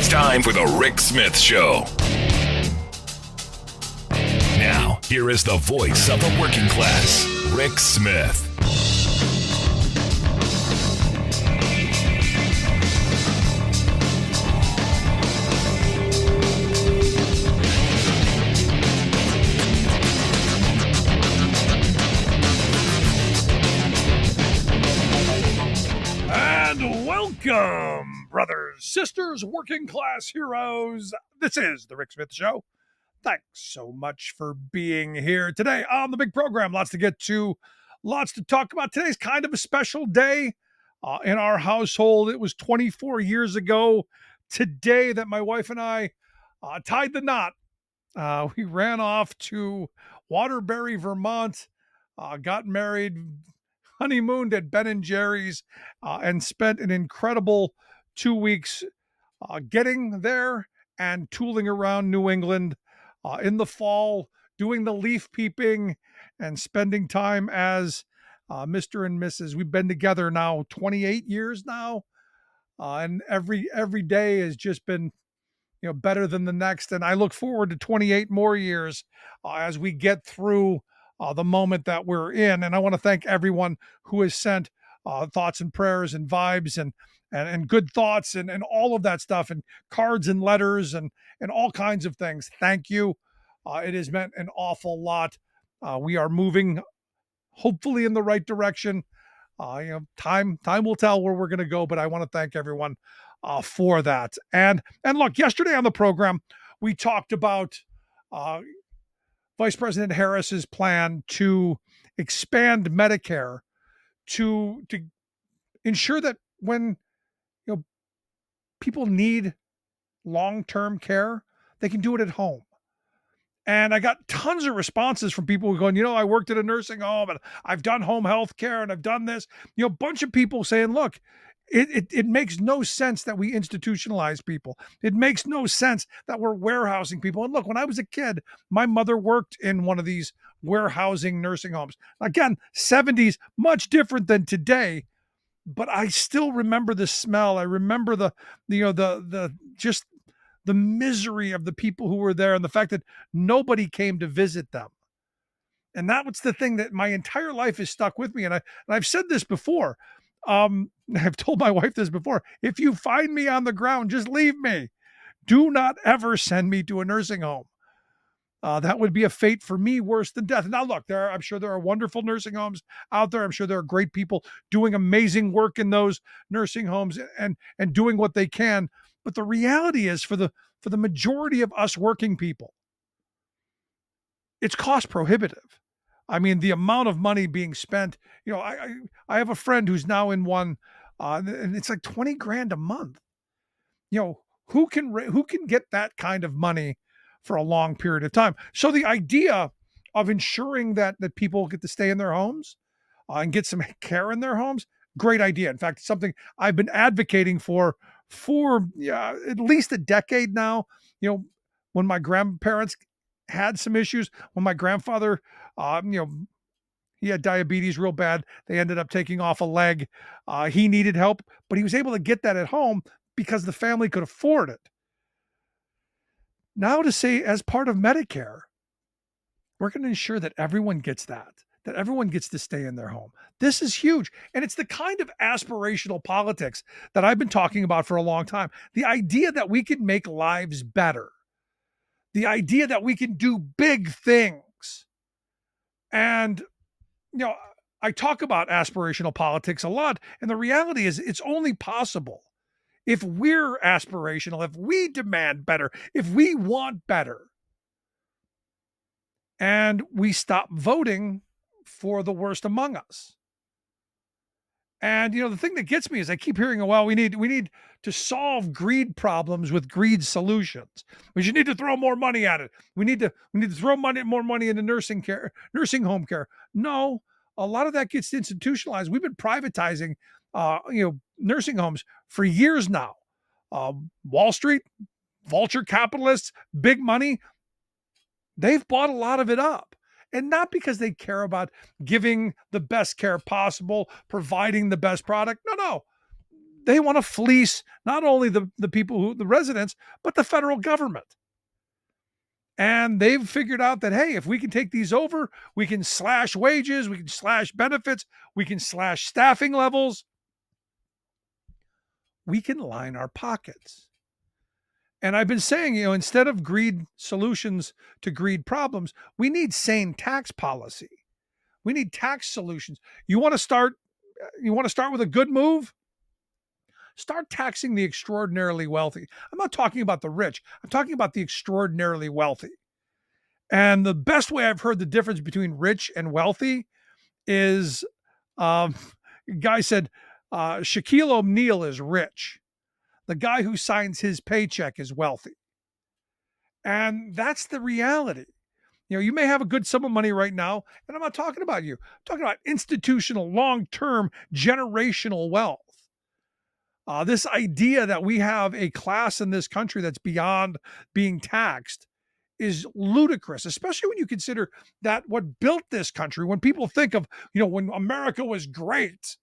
It's time for the Rick Smith Show. Now, here is the voice of the working class, Rick Smith. And welcome, brothers, sisters, working class heroes. This is the Rick Smith Show. Thanks so much for being here today on the big program. Lots to get to, lots to talk about. Today's kind of a special day in our household. It was 24 years ago today that my wife and I tied the knot. We ran off to Waterbury, Vermont, got married, honeymooned at Ben and Jerry's, and spent an incredible 2 weeks getting there and tooling around New England in the fall, doing the leaf peeping and spending time as Mr. and Mrs. We've been together now 28 years now, and every day has just been better than the next. And I look forward to 28 more years as we get through the moment that we're in. And I want to thank everyone who has sent thoughts and prayers and vibes and good thoughts and all of that stuff, and cards and letters and all kinds of things. Thank you. It has meant an awful lot. We are moving hopefully in the right direction. Time will tell where we're going to go, but I want to thank everyone for that. And look, yesterday on the program, we talked about Vice President Harris's plan to expand Medicare to ensure that when people need long-term care, they can do it at home. And I got tons of responses from people going, I worked at a nursing home and I've done home health care and I've done this. A bunch of people saying, look, it makes no sense that we institutionalize people. It makes no sense that we're warehousing people. And look, when I was a kid, my mother worked in one of these warehousing nursing homes. Again, 70s, much different than today, but I still remember the smell. I remember the misery of the people who were there and the fact that nobody came to visit them. And that was the thing that my entire life has stuck with me. And I've said this before. I've told my wife this before. If you find me on the ground, just leave me. Do not ever send me to a nursing home. That would be a fate for me worse than death. Now, look, I'm sure there are wonderful nursing homes out there. I'm sure there are great people doing amazing work in those nursing homes and doing what they can. But the reality is, for the majority of us working people, it's cost prohibitive. I mean, the amount of money being spent, I have a friend who's now in one, and it's like 20 grand a month. Who can get that kind of money for a long period of time? So the idea of ensuring that people get to stay in their homes and get some care in their homes, great idea. In fact, it's something I've been advocating for at least a decade now. When my grandparents had some issues, when my grandfather, he had diabetes real bad. They ended up taking off a leg. He needed help, but he was able to get that at home because the family could afford it. Now to say, as part of Medicare, we're going to ensure that everyone gets that everyone gets to stay in their home. This is huge. And it's the kind of aspirational politics that I've been talking about for a long time. The idea that we can make lives better. The idea that we can do big things. And, I talk about aspirational politics a lot. And the reality is it's only possible if we're aspirational, if we demand better, if we want better. And we stop voting for the worst among us. And, the thing that gets me is I keep hearing, well, we need to solve greed problems with greed solutions. We should need to throw more money at it. We need to throw more money into nursing home care. No, a lot of that gets institutionalized. We've been privatizing, nursing homes for years now. Wall Street, vulture capitalists, big money, they've bought a lot of it up. And not because they care about giving the best care possible, providing the best product. No. they want to fleece not only the people the residents, but the federal government. And they've figured out that, hey, if we can take these over, we can slash wages, we can slash benefits, we can slash staffing levels, we can line our pockets. And I've been saying, instead of greed solutions to greed problems, we need sane tax policy. We need tax solutions. You want to start with a good move? Start taxing the extraordinarily wealthy. I'm not talking about the rich. I'm talking about the extraordinarily wealthy. And the best way I've heard the difference between rich and wealthy is, a guy said, Shaquille O'Neal is rich. The guy who signs his paycheck is wealthy. And that's the reality. You may have a good sum of money right now, and I'm not talking about you. I'm talking about institutional, long-term, generational wealth. This idea that we have a class in this country that's beyond being taxed is ludicrous, especially when you consider that what built this country, when people think of, when America was great,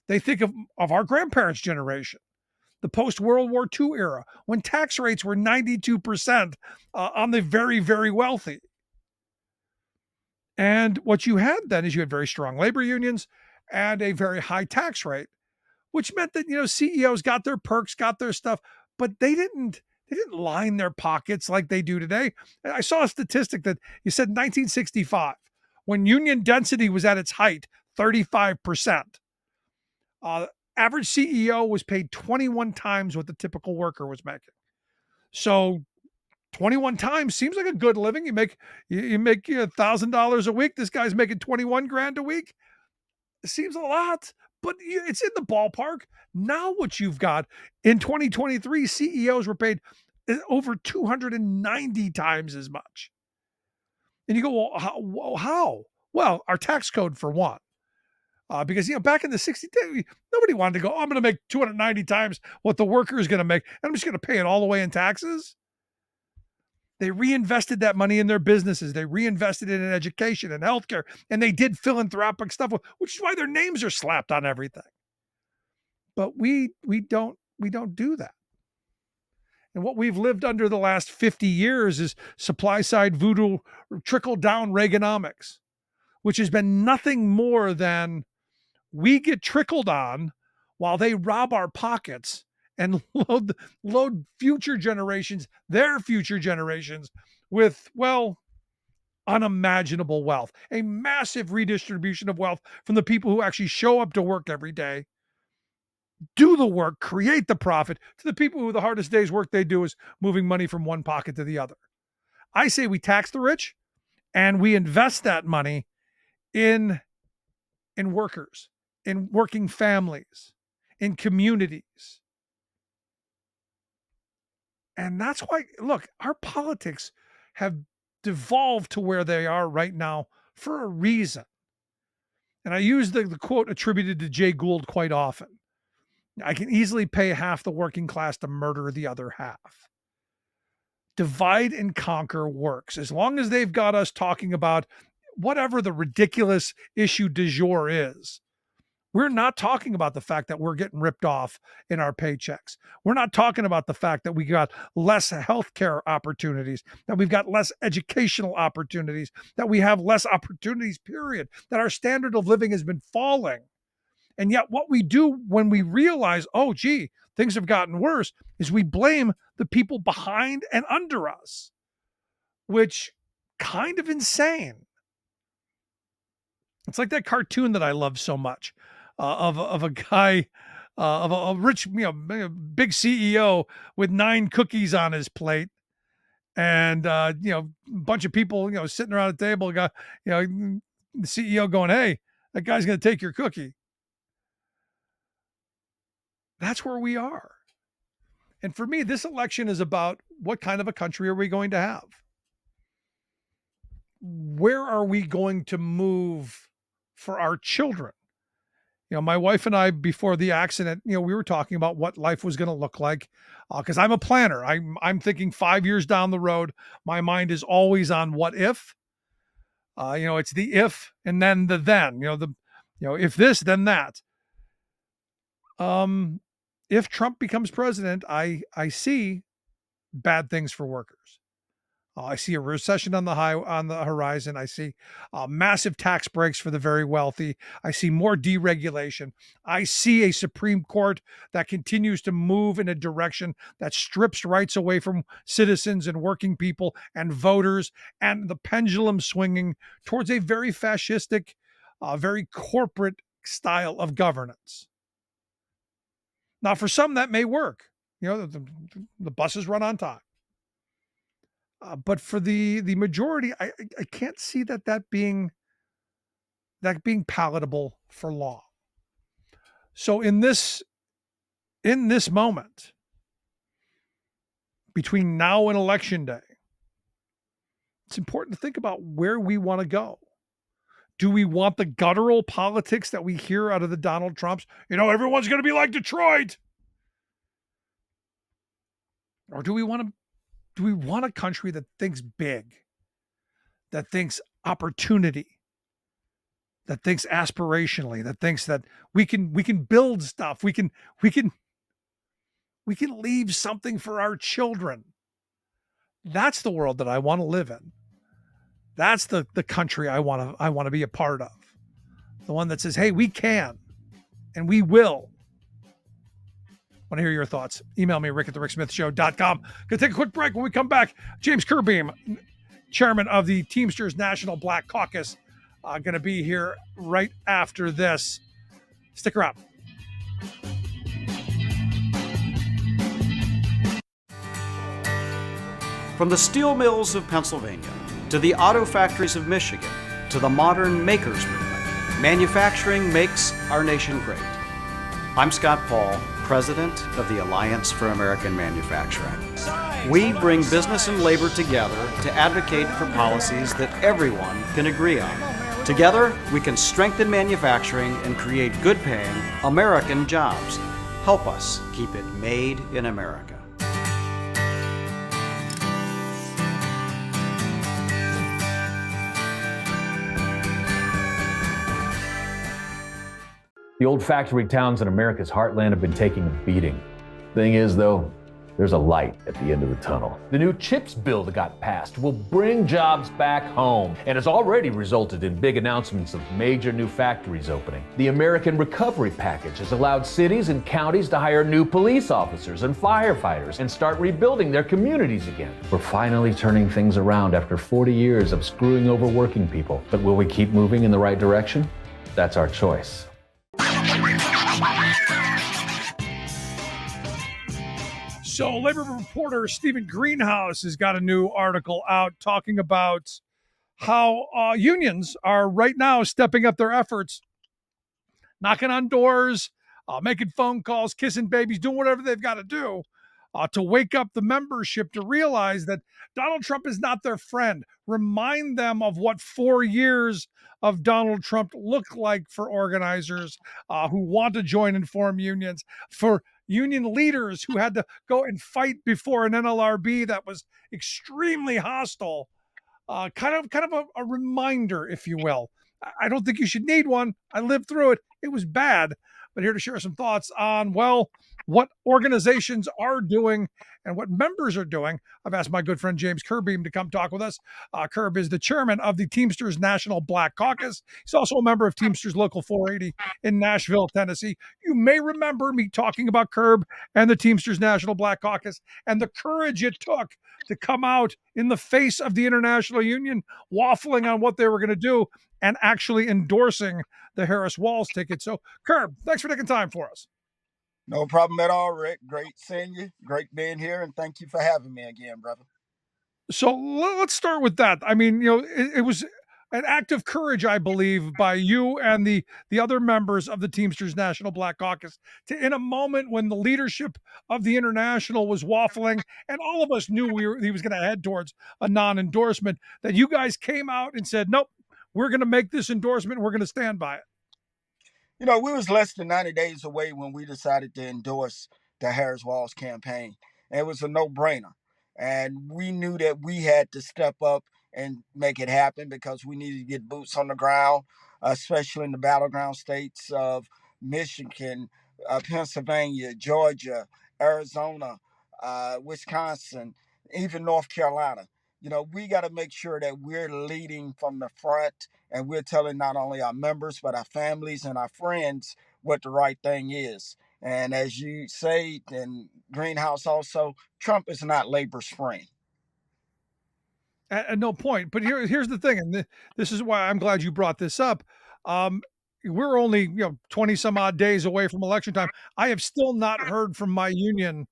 they think of our grandparents' generation, the post-World War II era, when tax rates were 92% on the very, very wealthy. And what you had then is you had very strong labor unions and a very high tax rate, which meant that, CEOs got their perks, got their stuff, but they didn't line their pockets like they do today. I saw a statistic that you said 1965, when union density was at its height, 35%. Average CEO was paid 21 times what the typical worker was making. So 21 times seems like a good living. You make $1,000 a week. This guy's making 21 grand a week. It seems a lot, but it's in the ballpark. Now what you've got in 2023, CEOs were paid over 290 times as much. And you go, well, how? Well, our tax code for one. Because, back in the 60s, nobody wanted to go, I'm going to make 290 times what the worker is going to make, and I'm just going to pay it all the way in taxes. They reinvested that money in their businesses. They reinvested it in education and healthcare, and they did philanthropic stuff, which is why their names are slapped on everything. But we don't do that. And what we've lived under the last 50 years is supply side voodoo, trickle down Reaganomics, which has been nothing more than we get trickled on while they rob our pockets and load future generations, their future generations, with, unimaginable wealth, a massive redistribution of wealth from the people who actually show up to work every day, do the work, create the profit, to the people who the hardest day's work they do is moving money from one pocket to the other. I say we tax the rich and we invest that money in workers, in working families, in communities. And that's why, look, our politics have devolved to where they are right now for a reason. And I use the quote attributed to Jay Gould quite often. I can easily pay half the working class to murder the other half. Divide and conquer works. As long as they've got us talking about whatever the ridiculous issue du jour is, we're not talking about the fact that we're getting ripped off in our paychecks. We're not talking about the fact that we got less healthcare opportunities, that we've got less educational opportunities, that we have less opportunities, period, that our standard of living has been falling. And yet what we do when we realize, oh, gee, things have gotten worse, is we blame the people behind and under us, which kind of insane. It's like that cartoon that I love so much of a guy, of a rich, big CEO with 9 cookies on his plate. And, a bunch of people, sitting around the table, got, the CEO going, hey, that guy's going to take your cookie. That's where we are. And for me, this election is about what kind of a country are we going to have? Where are we going to move for our children? My wife and I, before the accident, we were talking about what life was going to look like. Because I'm a planner. I'm thinking 5 years down the road. My mind is always on what if. It's the if and then the then. If this, then that. if Trump becomes president, I see bad things for workers. I see a recession on the horizon. I see massive tax breaks for the very wealthy. I see more deregulation. I see a Supreme Court that continues to move in a direction that strips rights away from citizens and working people and voters, and the pendulum swinging towards a very fascistic, very corporate style of governance. Now, for some, that may work. The buses run on time. But for the majority, I can't see that being palatable for long. So in this moment between now and election day, it's important to think about where we want to go. Do we want the guttural politics that we hear out of the Donald Trumps? Everyone's going to be like Detroit. Or do we want a country that thinks big, that thinks opportunity, that thinks aspirationally, that thinks that we can build stuff, we can leave something for our children? That's the world that I want to live in. That's the country I want to be a part of. The one that says, hey, we can and we will. Want to hear your thoughts? Email me, rick@thericksmithshow.com. Gonna take a quick break. When we come back, James Curbeam, chairman of the Teamsters National Black Caucus, going to be here right after this. Stick around. From the steel mills of Pennsylvania to the auto factories of Michigan to the modern makers movement, manufacturing makes our nation great. I'm Scott Paul, president of the Alliance for American Manufacturing. We bring business and labor together to advocate for policies that everyone can agree on. Together, we can strengthen manufacturing and create good-paying American jobs. Help us keep it made in America. The old factory towns in America's heartland have been taking a beating. Thing is, though, there's a light at the end of the tunnel. The new CHIPS bill that got passed will bring jobs back home and has already resulted in big announcements of major new factories opening. The American Recovery Package has allowed cities and counties to hire new police officers and firefighters and start rebuilding their communities again. We're finally turning things around after 40 years of screwing over working people. But will we keep moving in the right direction? That's our choice. So labor reporter Stephen Greenhouse has got a new article out talking about how unions are right now stepping up their efforts, knocking on doors, making phone calls, kissing babies, doing whatever they've got to do to wake up the membership to realize that Donald Trump is not their friend. Remind them of what 4 years of Donald Trump looked like for organizers who want to join and form unions, for union leaders who had to go and fight before an NLRB that was extremely hostile. Kind of a reminder, if you will. I don't think you should need one. I lived through it. It was bad. But here to share some thoughts on, well, what organizations are doing and what members are doing. I've asked my good friend James Curbeam to come talk with us. Curb is the chairman of the Teamsters National Black Caucus. He's also a member of Teamsters Local 480 in Nashville, Tennessee. You may remember me talking about Curb and the Teamsters National Black Caucus and the courage it took to come out in the face of the International Union, waffling on what they were going to do and actually endorsing the Harris-Walz ticket. So, Curb, thanks for taking time for us. No problem at all, Rick. Great seeing you. Great being here. And thank you for having me again, brother. So let's start with that. I mean, it was an act of courage, I believe, by you and the other members of the Teamsters National Black Caucus to, in a moment when the leadership of the International was waffling and all of us knew he was going to head towards a non-endorsement, that you guys came out and said, nope, we're going to make this endorsement. We're going to stand by it. We was less than 90 days away when we decided to endorse the Harris-Walz campaign. And it was a no-brainer. And we knew that we had to step up and make it happen because we needed to get boots on the ground, especially in the battleground states of Michigan, Pennsylvania, Georgia, Arizona, Wisconsin, even North Carolina. We got to make sure that we're leading from the front and we're telling not only our members, but our families and our friends what the right thing is. And as you say, in Greenhouse also, Trump is not labor's friend. At no point. But here's the thing, and this is why I'm glad you brought this up. Um, we're only 20 some odd days away from election time. I have still not heard from my union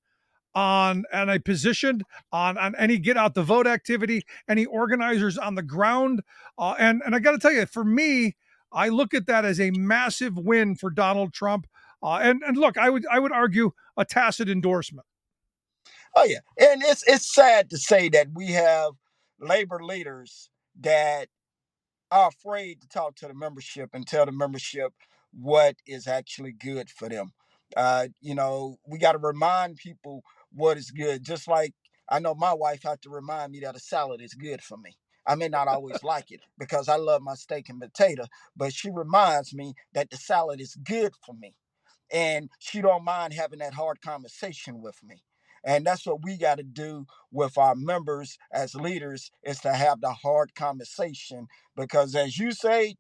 on a position on any get out the vote activity, any organizers on the ground. And I got to tell you, for me, I look at that as a massive win for Donald Trump. And look, I would argue a tacit endorsement. Oh yeah, and it's sad to say that we have labor leaders that are afraid to talk to the membership and tell the membership what is actually good for them. We got to remind people what is good. Just like I know my wife had to remind me that a salad is good for me. I may not always like it because I love my steak and potato, but she reminds me that the salad is good for me, and she don't mind having that hard conversation with me. And that's what we got to do with our members as leaders, is to have the hard conversation. Because as you say,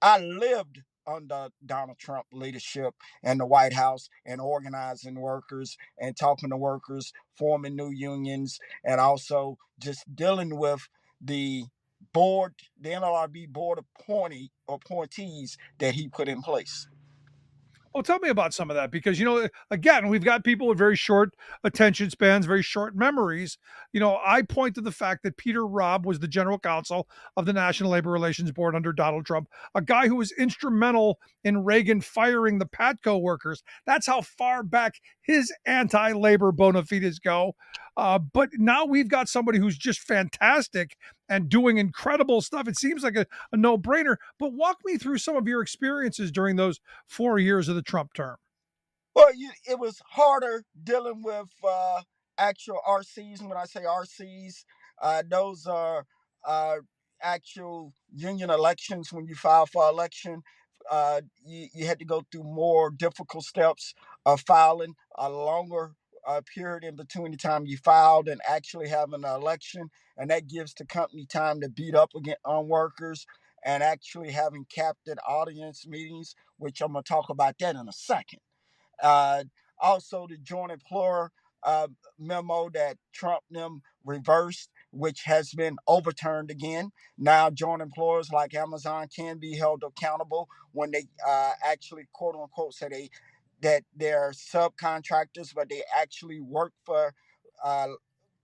I lived under Donald Trump leadership in the White House and organizing workers and talking to workers, forming new unions, and also just dealing with the the NLRB board appointees that he put in place. Oh, tell me about some of that because again, we've got people with very short attention spans, very short memories. I point to the fact that Peter Robb was the general counsel of the National Labor Relations Board under Donald Trump, a guy who was instrumental in Reagan firing the Patco workers. That's how far back his anti-labor bona fides go. But now we've got somebody who's just fantastic and doing incredible stuff. It seems like a no-brainer. But walk me through some of your experiences during those 4 years of the Trump term. Well, it was harder dealing with actual RCs. When I say RCs, those are uh, actual union elections. When you file for election, you had to go through more difficult steps of filing, a longer period in between the time you filed and actually having an election. And that gives the company time to beat up on workers and actually having captive audience meetings, which I'm going to talk about that in a second. Uh, Also, the joint employer uh, memo that Trump them reversed, which has been overturned again. Now, joint employers like Amazon can be held accountable when they actually, quote unquote, say that they're subcontractors, but they actually work for uh,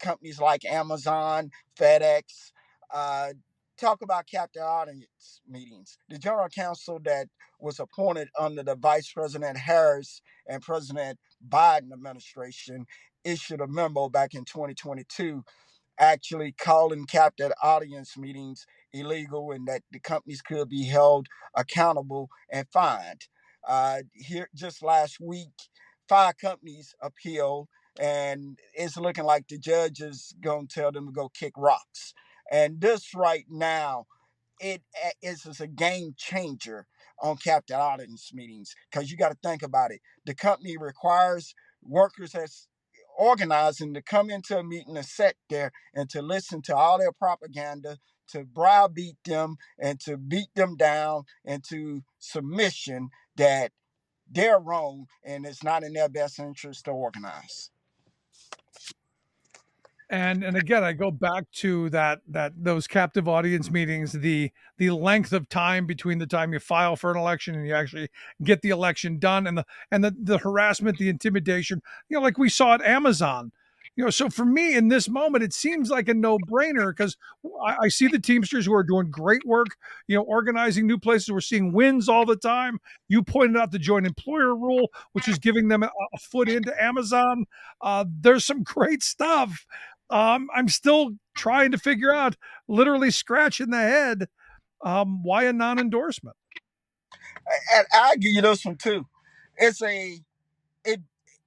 companies like Amazon, FedEx. Uh, Talk about captive audience meetings. The general counsel that was appointed under the Vice President Harris and President Biden administration issued a memo back in 2022 actually calling captive audience meetings illegal and that the companies could be held accountable and fined. Here, just last week, 5 companies appealed, and it's looking like the judge is going to tell them to go kick rocks. And this right now, it is a game changer on captive audience meetings because you got to think about it. The company requires workers as organizing to come into a meeting and sit there and to listen to all their propaganda, to browbeat them and to beat them down into submission that they're wrong and it's not in their best interest to organize. And again, I go back to that those captive audience meetings, the length of time between the time you file for an election and you actually get the election done, and the harassment, the intimidation, like we saw at Amazon. So for me in this moment, it seems like a no-brainer because I see the Teamsters who are doing great work, organizing new places. We're seeing wins all the time. You pointed out the joint employer rule, which is giving them a foot into Amazon. There's some great stuff. I'm still trying to figure out, literally scratching the head, why a non-endorsement. And I give you this one too. It's a it,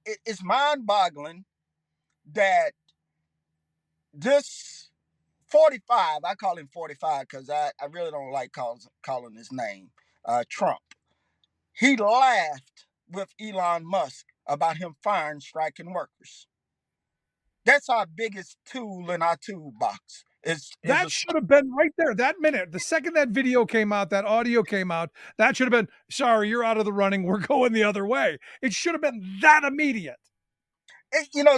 it's mind-boggling that this 45, I call him 45 because I really don't like calling his name, Trump. He laughed with Elon Musk about him firing striking workers. That's our biggest tool in our toolbox. That should have been right there, that minute. The second that video came out, that audio came out, that should have been, sorry, you're out of the running. We're going the other way. It should have been that immediate.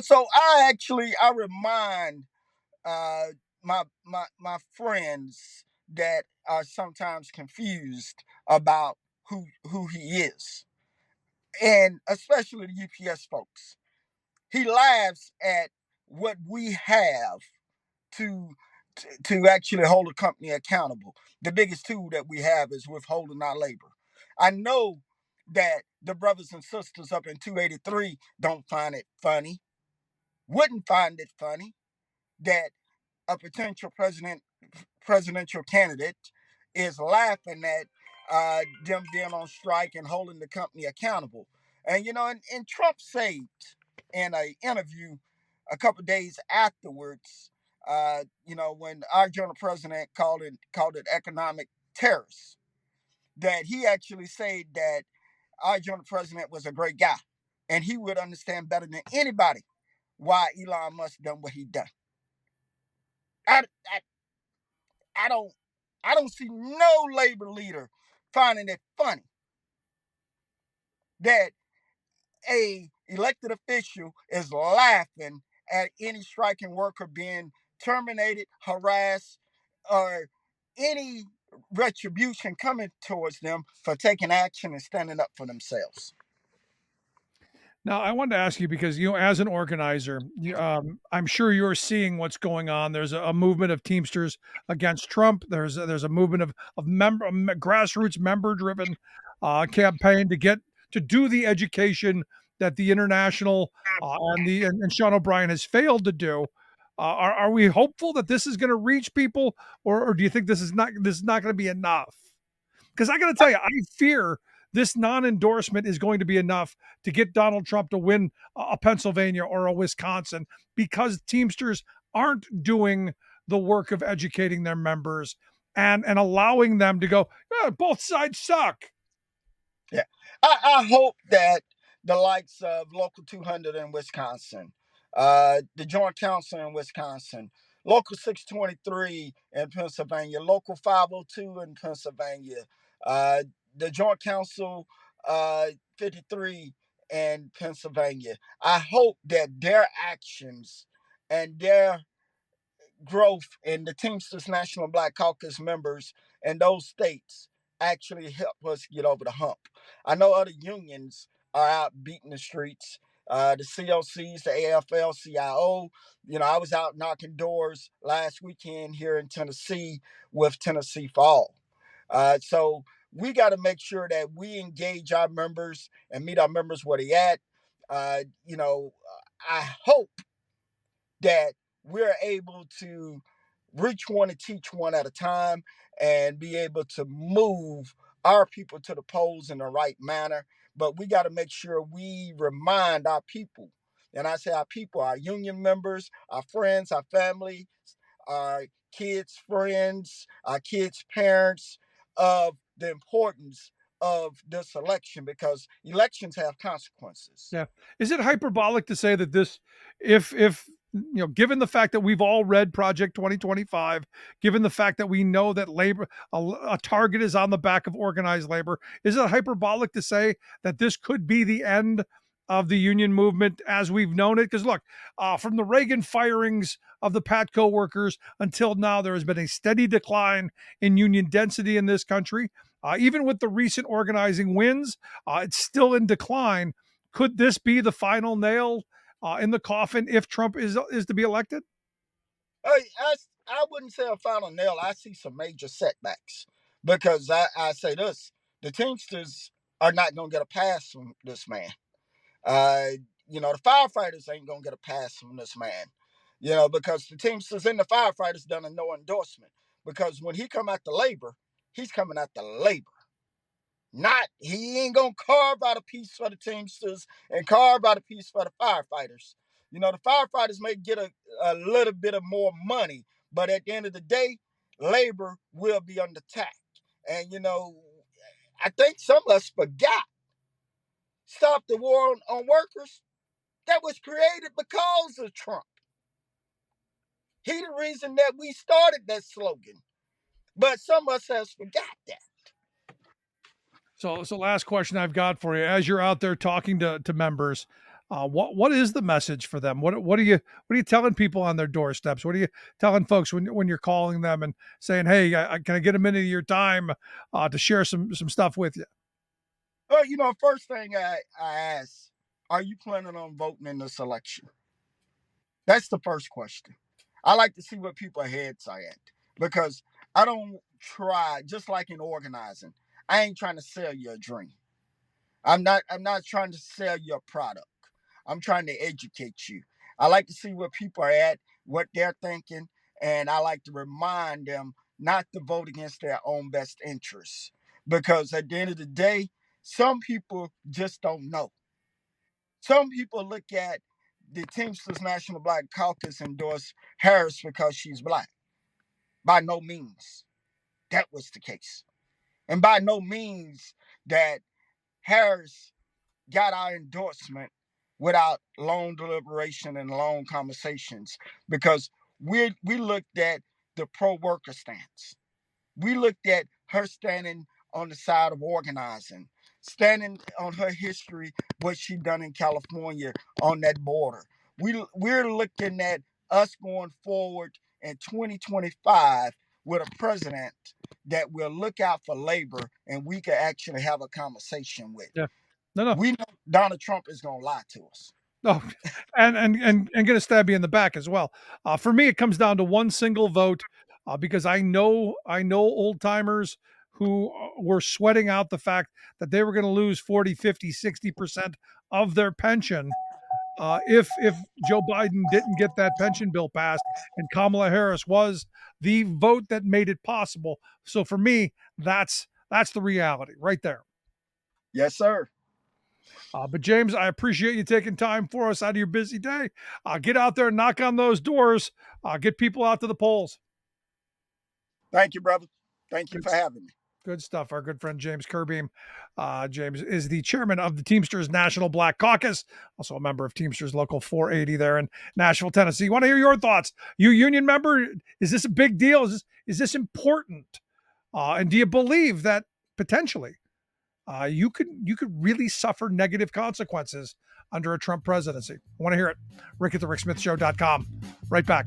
So I remind my friends that are sometimes confused about who he is, and especially the UPS folks. He laughs at what we have to to actually hold a company accountable. The biggest tool that we have is withholding our labor. I know that the brothers and sisters up in 283 don't find it funny, wouldn't find it funny that a potential presidential candidate is laughing at them being on strike and holding the company accountable. And Trump said in an interview a couple of days afterwards, when our general president called it economic terrorists, that he actually said that our general president was a great guy, and he would understand better than anybody why Elon Musk done what he done. I, I, I don't see no labor leader finding it funny that a elected official is laughing at any striking worker being terminated, harassed, or any retribution coming towards them for taking action and standing up for themselves. Now, I wanted to ask you because, as an organizer, I'm sure you're seeing what's going on. There's a movement of Teamsters against Trump. There's a movement of grassroots member-driven campaign to do the education that the international and Sean O'Brien has failed to do. Are we hopeful that this is going to reach people, or do you think this is not going to be enough? Because I got to tell you, I fear this non-endorsement is going to be enough to get Donald Trump to win a Pennsylvania or a Wisconsin, because Teamsters aren't doing the work of educating their members and allowing them to go, both sides suck. Yeah. I hope that the likes of Local 200 in Wisconsin, the Joint Council in Wisconsin, Local 623 in Pennsylvania, Local 502 in Pennsylvania, uh, the Joint Council 53 in Pennsylvania. I hope that their actions and their growth in the Teamsters National Black Caucus members in those states actually help us get over the hump. I know other unions are out beating the streets. The CLCs, the AFL CIO. I was out knocking doors last weekend here in Tennessee with Tennessee for All. So we got to make sure that we engage our members and meet our members where they at. I hope that we're able to reach one and teach one at a time and be able to move our people to the polls in the right manner. But we got to make sure we remind our people, and I say our people, our union members, our friends, our family, our kids' friends, our kids' parents, of the importance of this election, because elections have consequences. Yeah. Is it hyperbolic to say that this, if given the fact that we've all read Project 2025, given the fact that we know that labor, a target is on the back of organized labor, is it hyperbolic to say that this could be the end of the union movement as we've known it? Because look, from the Reagan firings of the Patco workers until now, there has been a steady decline in union density in this country. Even with the recent organizing wins, it's still in decline. Could this be the final nail in the coffin if Trump is to be elected? I wouldn't say a final nail. I see some major setbacks, because I say this: the Teamsters are not going to get a pass from this man. The firefighters ain't going to get a pass from this man. Because the Teamsters and the firefighters done a no endorsement. Because when he come after labor, he's coming after labor. He ain't gonna carve out a piece for the Teamsters and carve out a piece for the firefighters. The firefighters may get a little bit of more money, but at the end of the day, labor will be under attack. And I think some of us forgot stop the war on workers, that was created because of Trump. He the reason that we started that slogan. But some of us has forgot that. So last question I've got for you, as you're out there talking to members, what is the message for them? What are you telling people on their doorsteps? What are you telling folks when you're calling them and saying, hey, can I get a minute of your time to share some stuff with you? Well, first thing I ask, are you planning on voting in this election? That's the first question. I like to see what people's heads are at, because I don't try, just like in organizing, I ain't trying to sell you a dream. I'm not trying to sell you a product. I'm trying to educate you. I like to see where people are at, what they're thinking, and I like to remind them not to vote against their own best interests. Because at the end of the day, some people just don't know. Some people look at the Teamsters National Black Caucus endorse Harris because she's black. By no means that was the case. And by no means that Harris got our endorsement without long deliberation and long conversations, because we looked at the pro-worker stance. We looked at her standing on the side of organizing, standing on her history, what she done in California on that border. We're looking at us going forward in 2025 with a president that will look out for labor and we can actually have a conversation with. Yeah. No. We know Donald Trump is going to lie to us. No, and gonna stab you in the back as well. For me, it comes down to one single vote, because I know old timers who were sweating out the fact that they were going to lose 40, 50, 60% of their pension if Joe Biden didn't get that pension bill passed, and Kamala Harris was the vote that made it possible. So for me, that's the reality right there. Yes, sir. But James, I appreciate you taking time for us out of your busy day. Get out there and knock on those doors. Get people out to the polls. Thank you, brother. Thank you for having me. Good stuff. Our good friend James Curbeam. James is the chairman of the Teamsters National Black Caucus, also a member of Teamsters Local 480 there in Nashville, Tennessee. Want to hear your thoughts? You union member? Is this a big deal? Is this important? And do you believe that potentially you could really suffer negative consequences under a Trump presidency? I want to hear it. Rick at the ricksmithshow.com. Right back.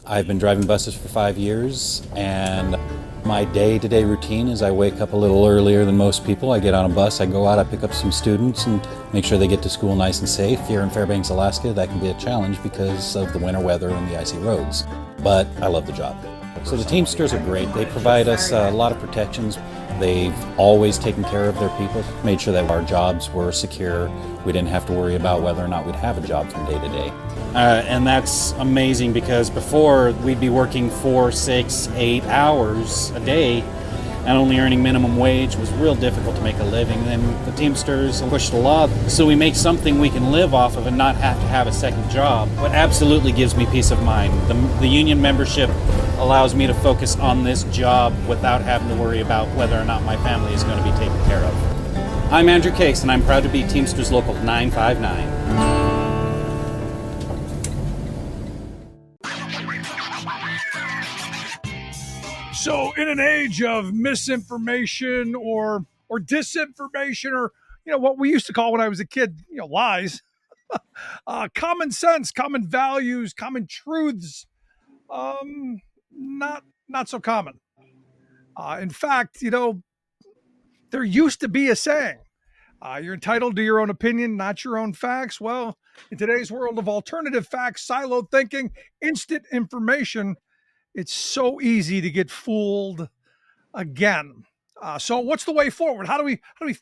I've been driving buses for 5 years, and my day-to-day routine is I wake up a little earlier than most people. I get on a bus, I go out, I pick up some students and make sure they get to school nice and safe. Here in Fairbanks, Alaska, that can be a challenge because of the winter weather and the icy roads. But I love the job. So the Teamsters are great. They provide us a lot of protections. They've always taken care of their people, made sure that our jobs were secure. We didn't have to worry about whether or not we'd have a job from day to day. And that's amazing, because before we'd be working 4, 6, 8 hours a day and only earning minimum wage. Was real difficult to make a living. And the Teamsters pushed a lot so we make something we can live off of and not have to have a second job. What absolutely gives me peace of mind, the union membership allows me to focus on this job without having to worry about whether or not my family is going to be taken care of. I'm Andrew Case, and I'm proud to be Teamsters Local 959. So in an age of misinformation or disinformation, or what we used to call when I was a kid, lies, common sense, common values, common truths, not so common. In fact, there used to be a saying, you're entitled to your own opinion, not your own facts. Well, in today's world of alternative facts, siloed thinking, instant information, it's so easy to get fooled again. So what's the way forward? How do we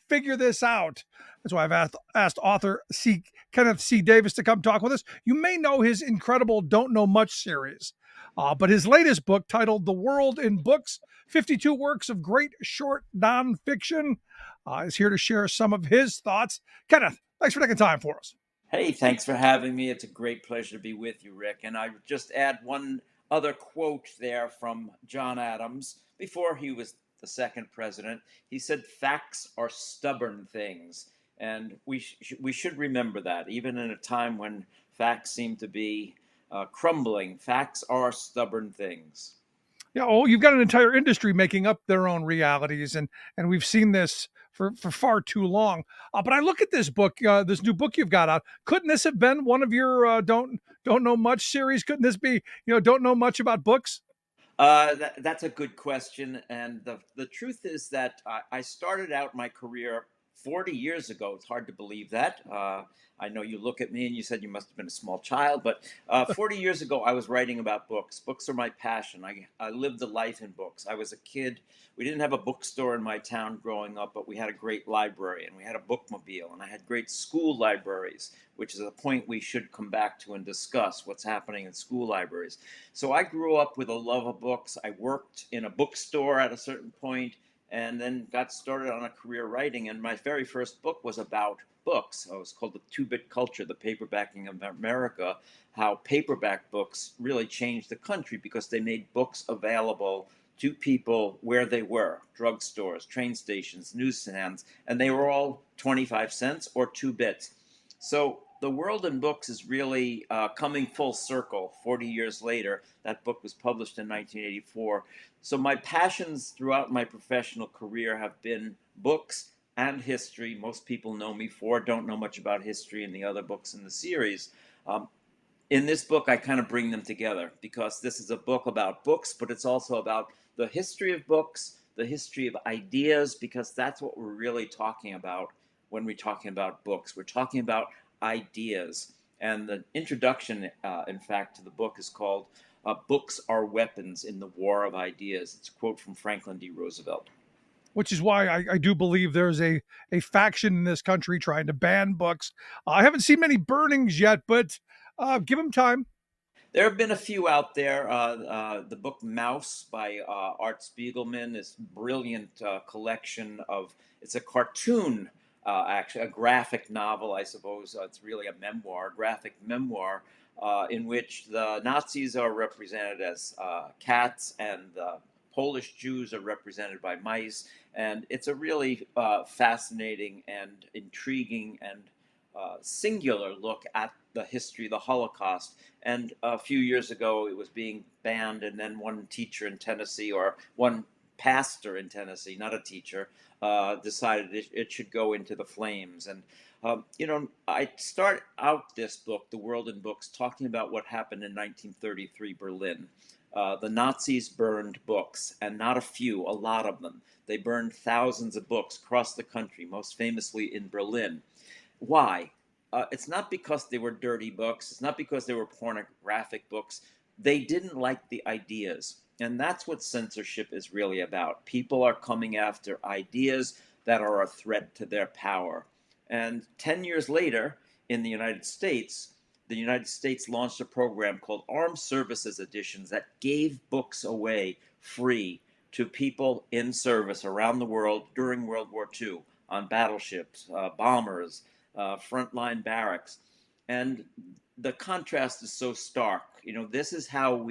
figure this out? That's why I've asked author Kenneth C Davis to come talk with us. You may know his incredible Don't Know Much series, but his latest book, titled The World in Books, 52 Works of Great Short Nonfiction, is here to share some of his thoughts. Kenneth, thanks for taking time for us. Hey, thanks for having me. It's a great pleasure to be with you, Rick. And I would just add one other quote there from John Adams before he was the second president. He said, "Facts are stubborn things." And we should remember that, even in a time when facts seem to be crumbling. Facts are stubborn things. Yeah, oh, you've got an entire industry making up their own realities, and we've seen this for far too long. But I look at this book, this new book you've got out. Couldn't this have been one of your don't know much series? Couldn't this be don't know much about books? That's a good question. And the truth is that I started out my career 40 years ago. It's hard to believe that. I know you look at me and you said you must have been a small child, but 40 years ago, I was writing about books. Books are my passion. I lived a life in books. I was a kid. We didn't have a bookstore in my town growing up, but we had a great library and we had a bookmobile, and I had great school libraries, which is a point we should come back to and discuss what's happening in school libraries. So I grew up with a love of books. I worked in a bookstore at a certain point and then got started on a career writing. And my very first book was about books. It was called The Two-Bit Culture, the Paperbacking of America, how paperback books really changed the country because they made books available to people where they were: drugstores, train stations, newsstands, and they were all 25 cents or 2 bits. So the world in books is really coming full circle 40 years later. That book was published in 1984. So my passions throughout my professional career have been books and history. Most people know me for, don't know much about history in the other books in the series. Um, in this book, I kind of bring them together because this is a book about books, but it's also about the history of books, the history of ideas, because that's what we're really talking about when we're talking about books. We're talking about ideas. And the introduction, in fact, to the book is called Books Are Weapons in the War of Ideas. It's a quote from Franklin D. Roosevelt. Which is why I do believe there's a faction in this country trying to ban books. I haven't seen many burnings yet, but give them time. There have been a few out there. The book Mouse by Art Spiegelman is a brilliant collection of, it's a cartoon, actually, a graphic novel, I suppose. It's really a memoir, graphic memoir, in which the Nazis are represented as cats and the Polish Jews are represented by mice. And it's a really fascinating and intriguing and singular look at the history of the Holocaust. And a few years ago, it was being banned, and then one teacher in Tennessee, or one pastor in Tennessee, not a teacher, decided it should go into the flames. And I start out this book, The World in Books, talking about what happened in 1933 Berlin. The Nazis burned books, and not a few, a lot of them. They burned thousands of books across the country, most famously in Berlin. Why? It's not because they were dirty books. It's not because they were pornographic books. They didn't like the ideas. And that's what censorship is really about. People are coming after ideas that are a threat to their power. And 10 years later, in the United States launched a program called Armed Services Editions that gave books away free to people in service around the world during World War II on battleships, bombers, frontline barracks. And the contrast is so stark. This is how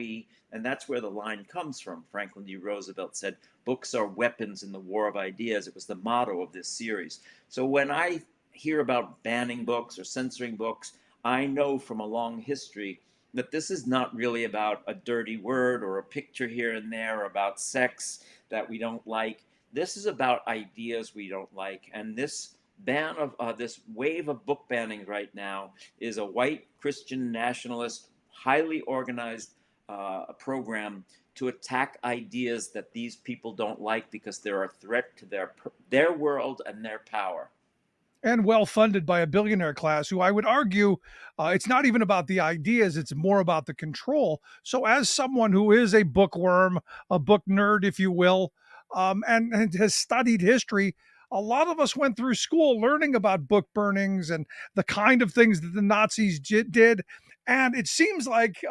and that's where the line comes from. Franklin D. Roosevelt said, "Books are weapons in the war of ideas." It was the motto of this series. So when I hear about banning books or censoring books, I know from a long history that this is not really about a dirty word or a picture here and there, or about sex that we don't like. This is about ideas we don't like. And this this wave of book banning right now is a white Christian nationalist, highly organized program to attack ideas that these people don't like because they're a threat to their world and their power. And well funded by a billionaire class who I would argue it's not even about the ideas, it's more about the control. So, as someone who is a bookworm, a book nerd, if you will, and has studied history, a lot of us went through school learning about book burnings and the kind of things that the Nazis did. And it seems like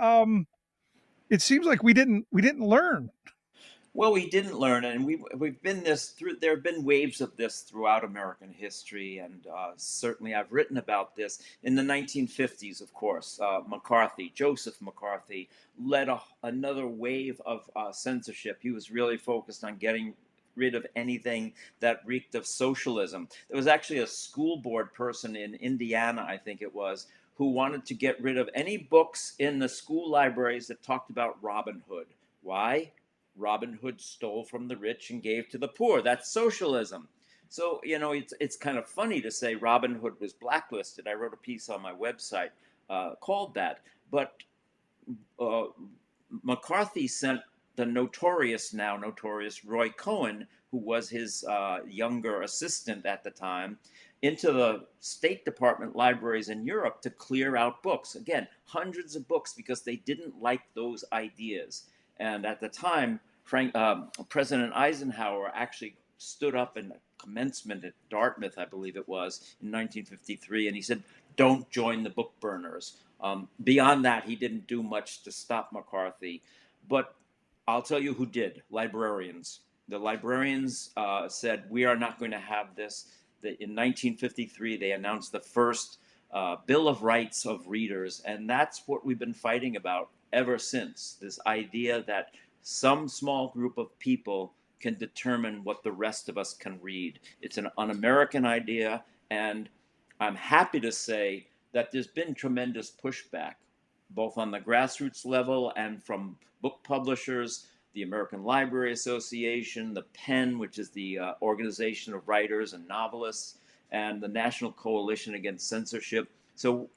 we didn't learn. Well, we didn't learn, and we've been this through. There have been waves of this throughout American history, and certainly I've written about this in the 1950s. Of course, Joseph McCarthy, led another wave of censorship. He was really focused on getting rid of anything that reeked of socialism. There was actually a school board person in Indiana, I think it was, who wanted to get rid of any books in the school libraries that talked about Robin Hood. Why? Robin Hood stole from the rich and gave to the poor. That's socialism. So, it's kind of funny to say Robin Hood was blacklisted. I wrote a piece on my website called that. But uh, McCarthy sent the now notorious Roy Cohen, who was his younger assistant at the time, into the State Department libraries in Europe to clear out books. Again, hundreds of books because they didn't like those ideas. And at the time, President Eisenhower actually stood up in commencement at Dartmouth, I believe it was, in 1953, and he said, "Don't join the book burners." Beyond that, he didn't do much to stop McCarthy. But I'll tell you who did: librarians. The librarians said, "We are not going to have this." In 1953, they announced the first Bill of Rights of readers, and that's what we've been fighting about ever since. This idea that some small group of people can determine what the rest of us can read. It's an un-American idea, and I'm happy to say that there's been tremendous pushback, both on the grassroots level and from book publishers, the American Library Association, the PEN, which is the organization of writers and novelists, and the National Coalition Against Censorship. So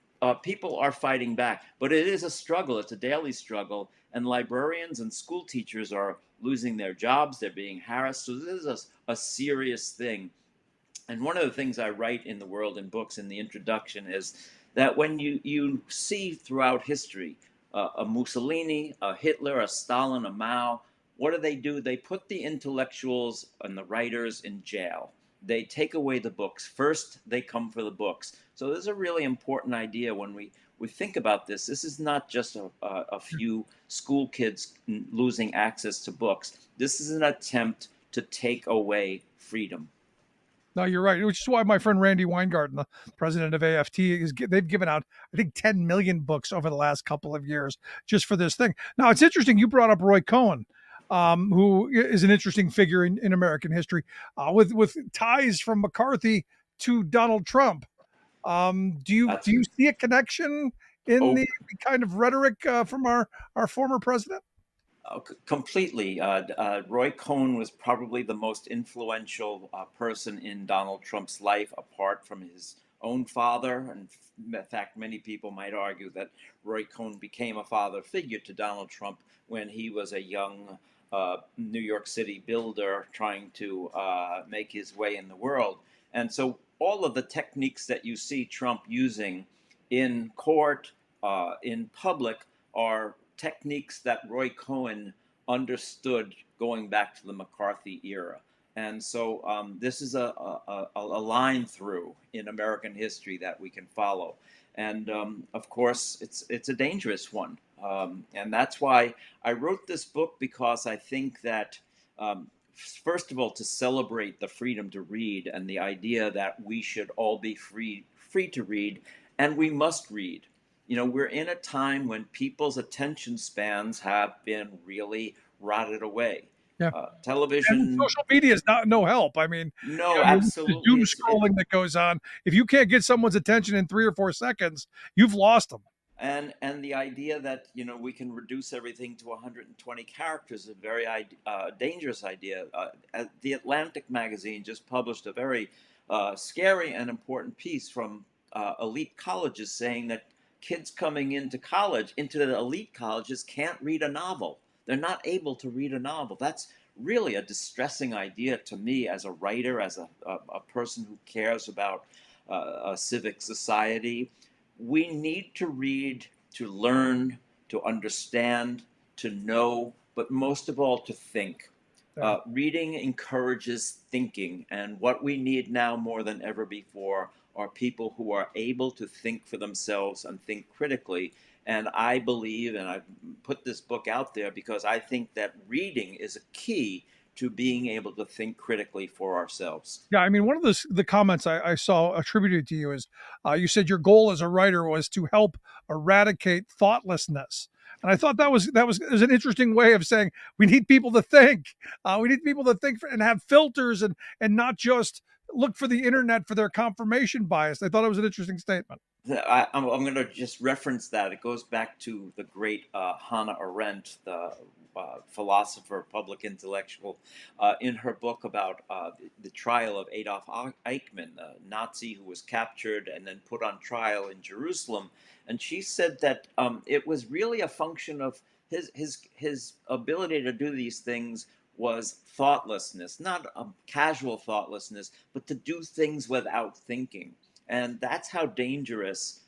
people are fighting back, but it is a struggle. It's a daily struggle, and librarians and school teachers are losing their jobs. They're being harassed. So this is a serious thing. And one of the things I write in The World in Books in the introduction is that when you see throughout history a Mussolini, a Hitler, a Stalin, a Mao, what do? They put the intellectuals and the writers in jail. They take away the books. First, they come for the books. So this is a really important idea when we think about this. This is not just a few school kids losing access to books. This is an attempt to take away freedom. No, you're right. Which is why my friend Randy Weingarten, the president of AFT, they've given out, I think, 10 million books over the last couple of years just for this thing. Now, it's interesting. You brought up Roy Cohen, who is an interesting figure in American history, with ties from McCarthy to Donald Trump. Do you see a connection in the kind of rhetoric from our former president? Completely. Roy Cohen was probably the most influential person in Donald Trump's life, apart from his own father. And in fact, many people might argue that Roy Cohen became a father figure to Donald Trump when he was a young New York City builder trying to make his way in the world. And so all of the techniques that you see Trump using in court, in public, are techniques that Roy Cohen understood going back to the McCarthy era. And so this is a line through in American history that we can follow. And of course, it's a dangerous one. And that's why I wrote this book, because I think that, first of all, to celebrate the freedom to read and the idea that we should all be free to read, and we must read. We're in a time when people's attention spans have been really rotted away. Yeah. Television. And social media is no help. I mean, no, absolutely. The doom scrolling that goes on. If you can't get someone's attention in 3 or 4 seconds, you've lost them. And the idea that we can reduce everything to 120 characters is a very dangerous idea. The Atlantic magazine just published a very scary and important piece from elite colleges saying that kids coming into the elite colleges, can't read a novel. They're not able to read a novel. That's really a distressing idea to me as a writer, as a person who cares about a civic society. We need to read, to learn, to understand, to know, but most of all, to think. Reading encourages thinking, and what we need now more than ever before are people who are able to think for themselves and think critically. And I believe, and I've put this book out there because I think that reading is a key to being able to think critically for ourselves. Yeah, I mean, one of the comments I saw attributed to you is you said your goal as a writer was to help eradicate thoughtlessness, and I thought that was an interesting way of saying we need people to think. We need people to think and have filters and not just look for the internet for their confirmation bias. I thought it was an interesting statement. I'm going to just reference that. It goes back to the great Hannah Arendt, the philosopher, public intellectual, in her book about the trial of Adolf Eichmann, a Nazi who was captured and then put on trial in Jerusalem. And she said that it was really a function of his ability to do these things was thoughtlessness, not a casual thoughtlessness, but to do things without thinking. And that's how dangerous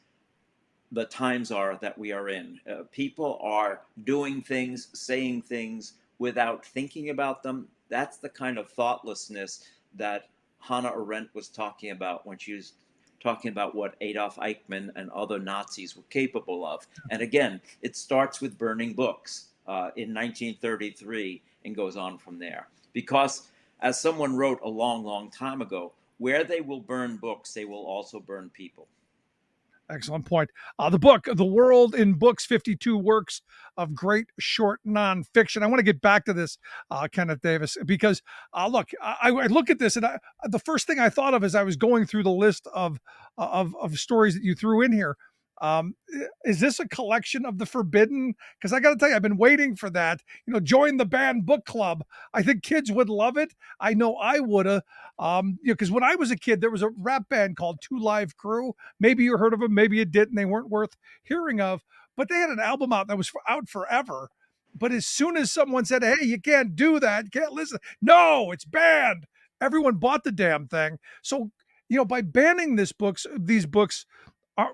the times are that we are in. People are doing things, saying things without thinking about them. That's the kind of thoughtlessness that Hannah Arendt was talking about when she was talking about what Adolf Eichmann and other Nazis were capable of. And again, it starts with burning books in 1933 and goes on from there. Because, as someone wrote a long, long time ago, where they will burn books, they will also burn people. Excellent point. The book, The World in Books, 52 Works of Great Short Nonfiction. I want to get back to this, Kenneth Davis, because look, I look at this and the first thing I thought of as I was going through the list of stories that you threw in here, is this a collection of the forbidden? Because I got to tell you, I've been waiting for that. Join the banned book club. I think kids would love it. I know I would have. Because when I was a kid, there was a rap band called Two Live Crew. Maybe you heard of them, maybe you didn't. They weren't worth hearing of, but they had an album out that was out forever. But as soon as someone said, "Hey, you can't do that, you can't listen," no, it's banned. Everyone bought the damn thing. So, by banning these books, are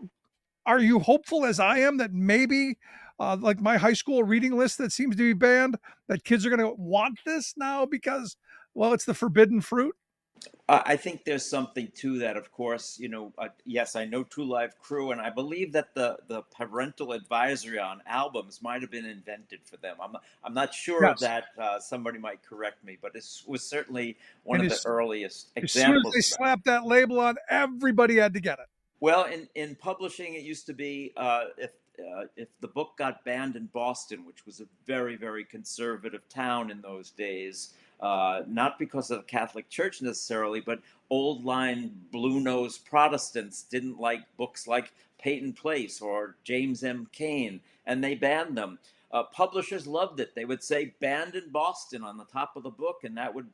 are you hopeful as I am that maybe, like my high school reading list that seems to be banned, that kids are going to want this now because, well, it's the forbidden fruit? I think there's something to that, of course. Yes, I know Two Live Crew, and I believe that the parental advisory on albums might have been invented for them. I'm not sure of Yes. that. Somebody might correct me, but it was certainly one And of the earliest as soon as examples they of that. slapped that label on, everybody had to get it. Well, in publishing, it used to be if the book got banned in Boston, which was a very, very conservative town in those days, not because of the Catholic Church necessarily, but old line blue nosed Protestants didn't like books like Peyton Place or James M. Cain, and they banned them. Publishers loved it. They would say "banned in Boston" on the top of the book, and that would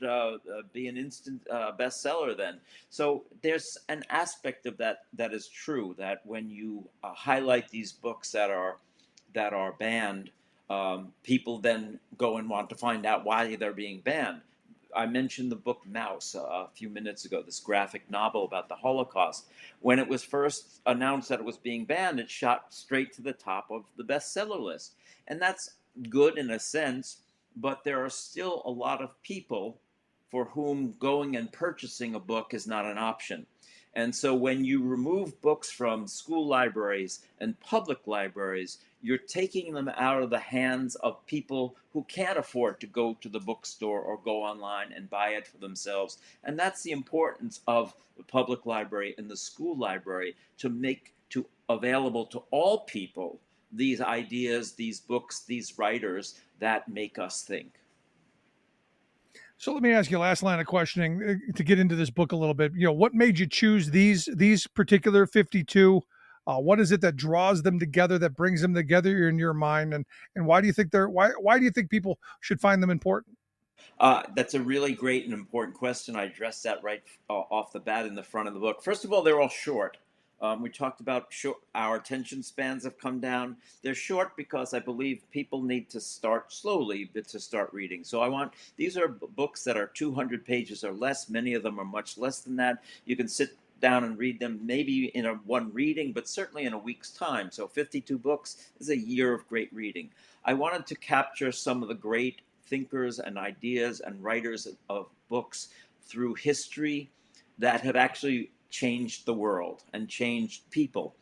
be an instant bestseller then. So there's an aspect of that is true. That when you highlight these books that are banned, people then go and want to find out why they're being banned. I mentioned the book Mouse a few minutes ago, this graphic novel about the Holocaust. When it was first announced that it was being banned, it shot straight to the top of the bestseller list. And that's good in a sense, but there are still a lot of people for whom going and purchasing a book is not an option. And so when you remove books from school libraries and public libraries, you're taking them out of the hands of people who can't afford to go to the bookstore or go online and buy it for themselves. And that's the importance of the public library and the school library, to make to available to all people these ideas, these books, these writers that make us think. So let me ask you last line of questioning to get into this book a little bit. What made you choose these particular 52? What is it that draws them together, that brings them together in your mind, and why do you think why do you think people should find them important? That's a really great and important question. I addressed that right off the bat in the front of the book. First of all, they're all short. We talked about our attention spans have come down. They're short because I believe people need to start slowly to start reading. So these are books that are 200 pages or less. Many of them are much less than that. You can sit down and read them maybe in one reading, but certainly in a week's time. So 52 books is a year of great reading. I wanted to capture some of the great thinkers and ideas and writers of books through history that have actually changed the world and changed people.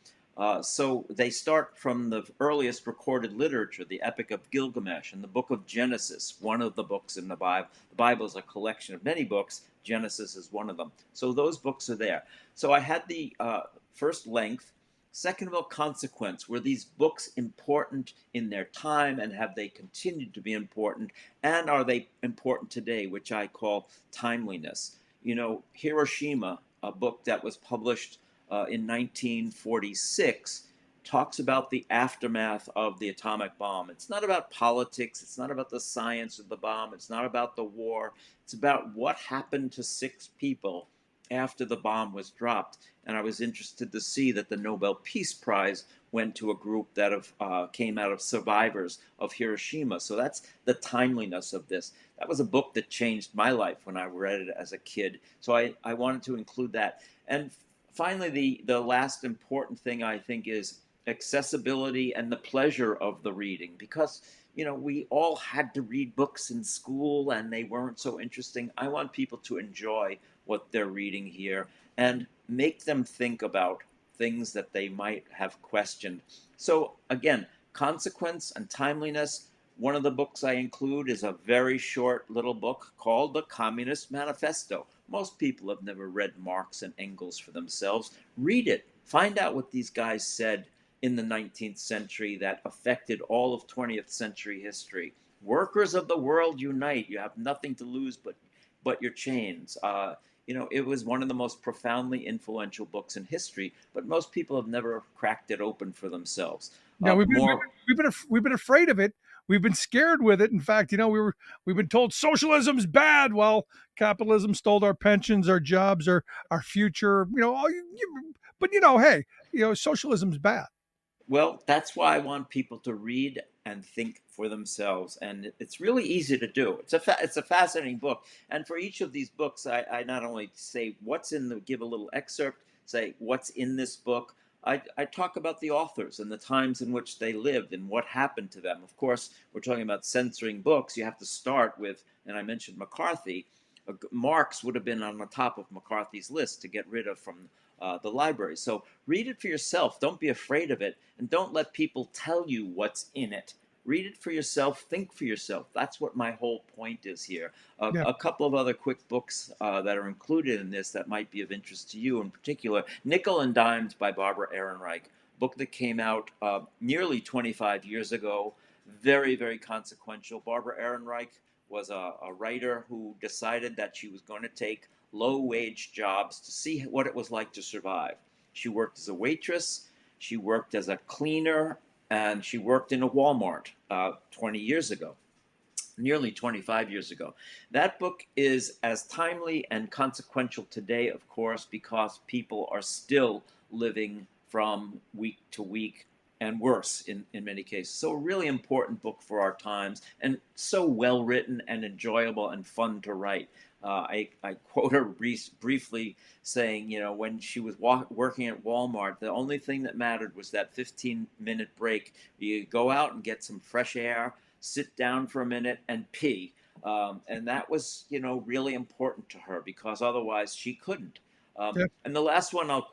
So they start from the earliest recorded literature, the Epic of Gilgamesh and the Book of Genesis, one of the books in the Bible. The Bible is a collection of many books. Genesis is one of them. So those books are there. So I had the first length. Second of all, consequence. Were these books important in their time, and have they continued to be important? And are they important today, which I call timeliness? You know, Hiroshima, a book that was published in 1946, talks about the aftermath of the atomic bomb. It's not about politics. It's not about the science of the bomb. It's not about the war. It's about what happened to 6 people after the bomb was dropped. And I was interested to see that the Nobel Peace Prize went to a group that came out of survivors of Hiroshima. So that's the timeliness of this. That was a book that changed my life when I read it as a kid. So I wanted to include that. And finally, the last important thing, I think, is accessibility and the pleasure of the reading. Because, you know, we all had to read books in school and they weren't so interesting. I want people to enjoy what they're reading here and make them think about things that they might have questioned. So again, consequence and timeliness. One of the books I include is a very short little book called The Communist Manifesto. Most people have never read Marx and Engels for themselves. Read it. Find out what these guys said in the 19th century that affected all of 20th century history. Workers of the world unite. You have nothing to lose but your chains. You know, it was one of the most profoundly influential books in history, but most people have never cracked it open for themselves. Yeah, we've been afraid of it. We've been scared with it. In fact, you know, we've been told socialism's bad. Well, capitalism stole our pensions, our jobs, our future. You know, but you know, hey, you know, socialism's bad. Well, that's why I want people to read and think for themselves, and it's really easy to do. It's a fascinating book, and for each of these books, I not only say what's in the give a little excerpt, say what's in this book. I talk about the authors and the times in which they lived and what happened to them. Of course, we're talking about censoring books. You have to start with, and I mentioned McCarthy. Marx would have been on the top of McCarthy's list to get rid of from the library. So read it for yourself. Don't be afraid of it. And don't let people tell you what's in it. Read it for yourself. Think for yourself. That's what my whole point is here. Yeah. A couple of other quick books that are included in this that might be of interest to you in particular. Nickel and Dimes by Barbara Ehrenreich, book that came out nearly 25 years ago. Very, very consequential. Barbara Ehrenreich was a writer who decided that she was going to take low-wage jobs to see what it was like to survive. She worked as a waitress, she worked as a cleaner, and she worked in a Walmart 20 years ago, nearly 25 years ago. That book is as timely and consequential today, of course, because people are still living from week to week, and worse in many cases. So a really important book for our times, and so well written and enjoyable and fun to write. I quote her briefly saying, you know, when she was working at Walmart, the only thing that mattered was that 15-minute break. You go out and get some fresh air, sit down for a minute, and pee. And that was, you know, really important to her because otherwise she couldn't. And the last one I'll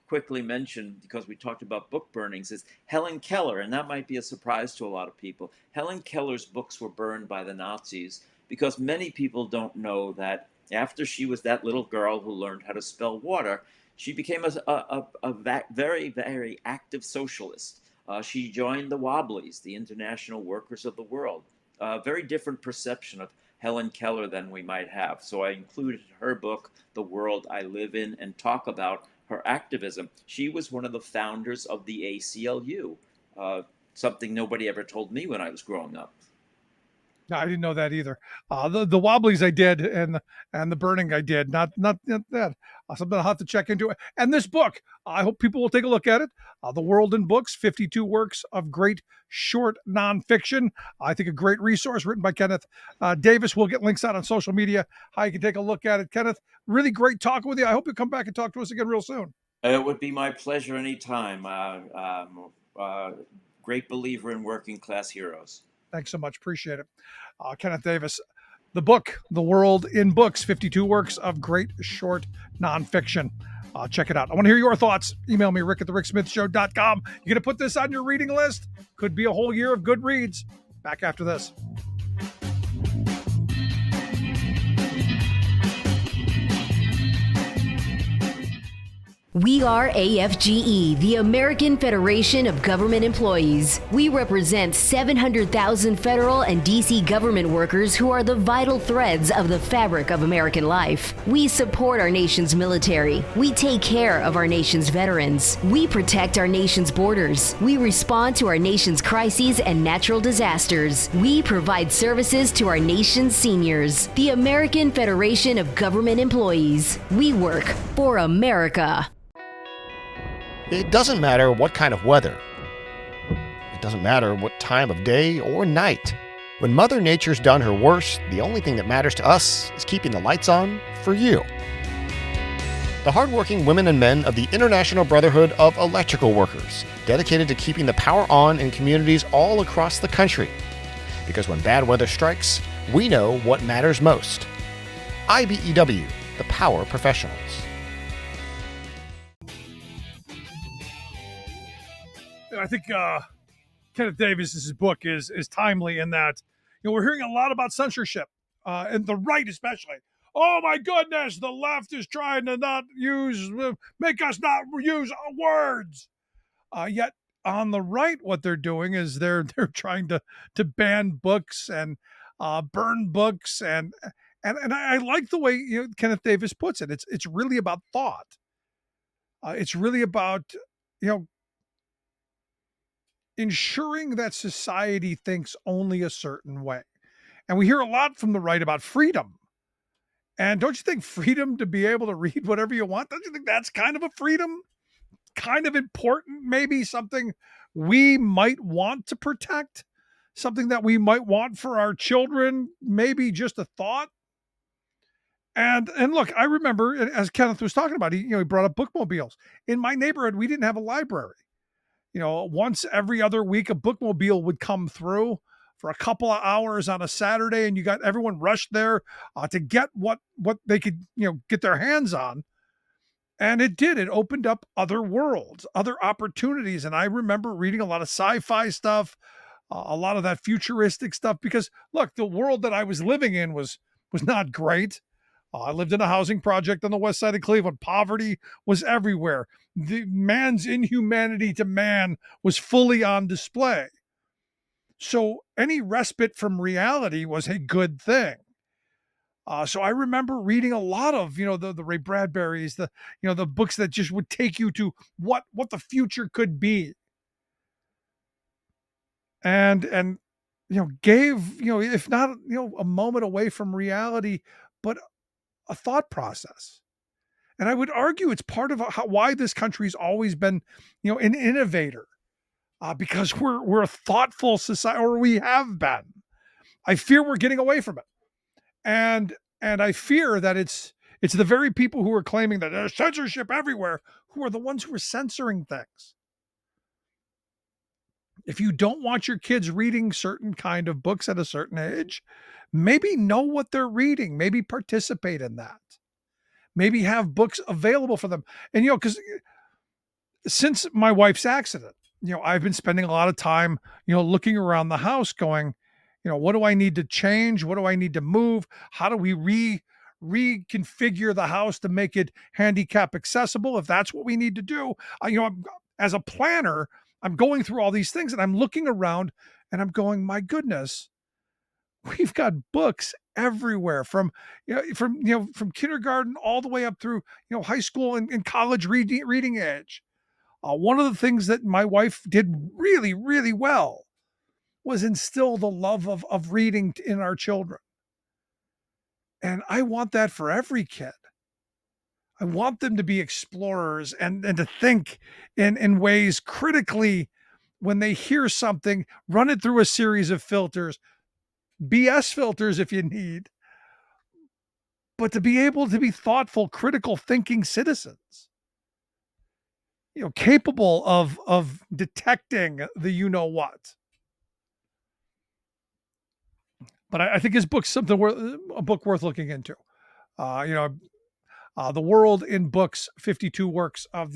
quickly mention, because we talked about book burnings, is Helen Keller, and that might be a surprise to a lot of people. Helen Keller's books were burned by the Nazis because many people don't know that after she was that little girl who learned how to spell water, she became a very, very active socialist. She joined the Wobblies, the International Workers of the World. A very different perception of Helen Keller than we might have. So I included her book, The World I Live In, and talk about her activism. She was one of the founders of the ACLU, something nobody ever told me when I was growing up. No, I didn't know that either. The Wobblies I did, and the burning I did. Not that. Something I'll have to check into. And this book, I hope people will take a look at it. The World in Books, 52 works of great short nonfiction. I think a great resource written by Kenneth Davis. We'll get links out on social media how you can take a look at it. Kenneth, really great talking with you. I hope you come back and talk to us again real soon. It would be my pleasure anytime. Great believer in working class heroes. Thanks so much. Appreciate it. Kenneth Davis, the book, The World in Books, 52 works of great short nonfiction. Check it out. I want to hear your thoughts. Email me, rick at thericksmithshow.com. You going to put this on your reading list? Could be a whole year of good reads. Back after this. We are AFGE, the American Federation of Government Employees. We represent 700,000 federal and D.C. government workers who are the vital threads of the fabric of American life. We support our nation's military. We take care of our nation's veterans. We protect our nation's borders. We respond to our nation's crises and natural disasters. We provide services to our nation's seniors. The American Federation of Government Employees. We work for America. It doesn't matter what kind of weather. It doesn't matter what time of day or night. When Mother Nature's done her worst, the only thing that matters to us is keeping the lights on for you. The hardworking women and men of the International Brotherhood of Electrical Workers, dedicated to keeping the power on in communities all across the country. Because when bad weather strikes, we know what matters most. IBEW, the power professionals. I think Kenneth Davis's book is timely in that, we're hearing a lot about censorship, and the right especially. Oh my goodness, the left is trying to make us not use words. Yet on the right, what they're doing is they're trying to ban books and burn books, and I like the way Kenneth Davis puts it. It's really about thought. It's really about ensuring that society thinks only a certain way. And we hear a lot from the right about freedom. And don't you think freedom to be able to read whatever you want? Don't you think that's kind of a freedom? Kind of important, maybe something we might want to protect, something that we might want for our children, maybe just a thought. And look, I remember, as Kenneth was talking about, he brought up bookmobiles. In my neighborhood, we didn't have a library. Once every other week, a bookmobile would come through for a couple of hours on a Saturday, and you got everyone rushed there to get what they could, get their hands on. And it did. It opened up other worlds, other opportunities. And I remember reading a lot of sci-fi stuff, a lot of that futuristic stuff, because look, the world that I was living in was not great. I lived in a housing project on the west side of Cleveland. Poverty was everywhere. The man's inhumanity to man was fully on display. So any respite from reality was a good thing. So I remember reading a lot of, the Ray Bradbury's, the books that just would take you to what the future could be. And gave, if not, a moment away from reality, but a thought process. And I would argue it's part of why this country's always been, an innovator, because we're a thoughtful society, or we have been. I fear we're getting away from it, and I fear that it's the very people who are claiming that there's censorship everywhere who are the ones who are censoring things. If you don't want your kids reading certain kind of books at a certain age, maybe know what they're reading, maybe participate in that. Maybe have books available for them. And, because since my wife's accident, I've been spending a lot of time, looking around the house going, what do I need to change? What do I need to move? How do we reconfigure the house to make it handicap accessible? If that's what we need to do, as a planner, I'm going through all these things and I'm looking around and I'm going, my goodness, we've got books everywhere from kindergarten all the way up through, high school and college reading age. One of the things that my wife did really, really well was instill the love of reading in our children. And I want that for every kid. I want them to be explorers and to think in ways critically when they hear something, run it through a series of filters, BS filters if you need, but to be able to be thoughtful, critical thinking citizens, capable of detecting the what. But I think his book's a book worth looking into. The World in Books, 52 works of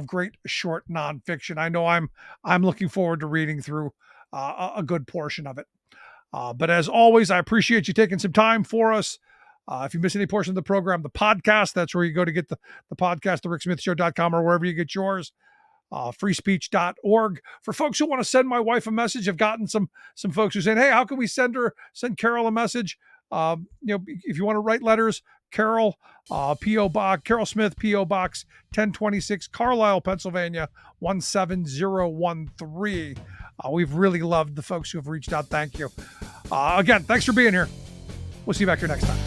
great short nonfiction. I know I'm looking forward to reading through a good portion of it. But as always, I appreciate you taking some time for us. If you miss any portion of the program, the podcast, that's where you go to get the podcast, thericksmithshow.com or wherever you get yours. Freespeech.org. For folks who want to send my wife a message, I've gotten some folks who saying, hey, how can we send Carol a message? If you want to write letters, Carol, P.O. Box, Carol Smith, P.O. Box 1026, Carlisle, Pennsylvania, 17013. We've really loved the folks who have reached out. Thank you. Again, thanks for being here. We'll see you back here next time.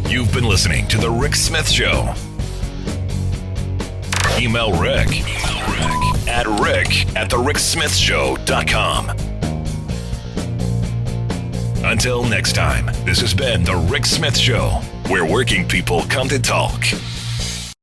You've been listening to The Rick Smith Show. Email Rick at rick@thericksmithshow.com. Until next time, this has been The Rick Smith Show, where working people come to talk.